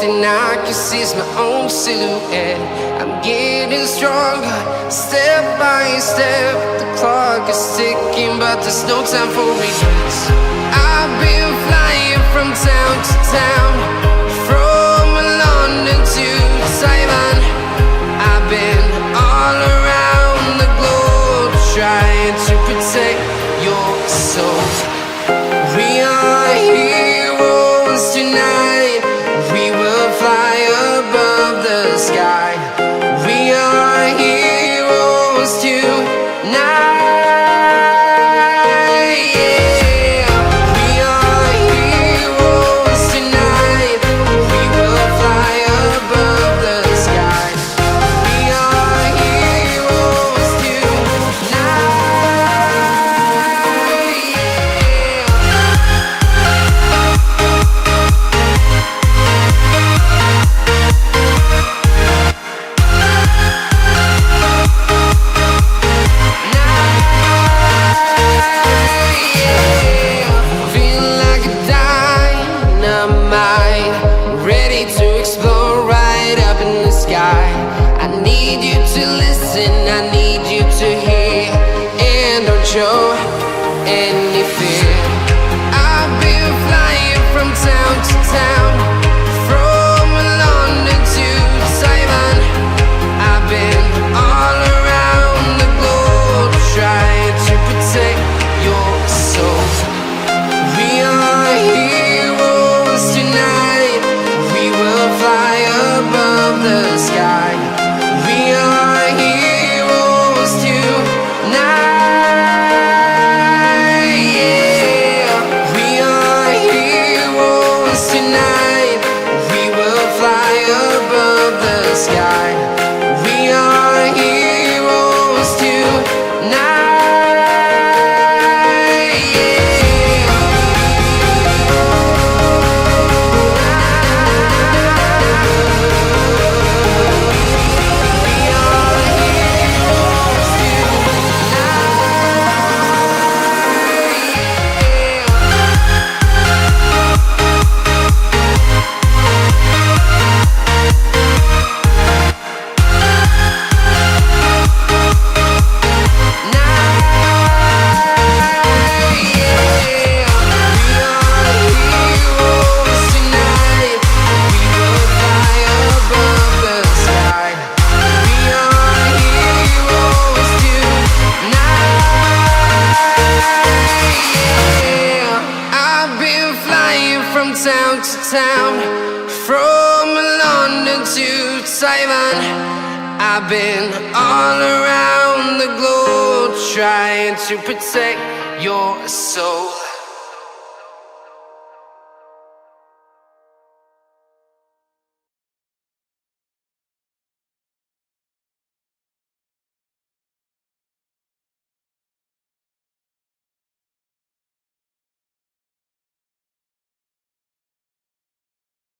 and I can see my own silhouette. I'm getting stronger, step by step. The clock is ticking, but there's no time for regrets. I've been flying from town to town, from London to Taiwan. I've been all around the globe, trying to protect your soul. We are heroes tonight. We will fly above the sky. We are heroes tonight. Yeah. We are heroes tonight. We will fly above the sky. We are heroes tonight. Feeling like a dynamite, ready to explode right up in the sky. I need you to listen, I need you to hear, and don't show any fear. I've been flying from town to town, from London to Taiwan. I've been all around the globe, trying to protect your soul. We are heroes tonight. We will fly above the sky. We are heroes tonight. Yeah. We are heroes tonight. We will fly above the sky. We are heroes tonight. From town to town, from London to Taiwan. I've been all around the globe, trying to protect your soul.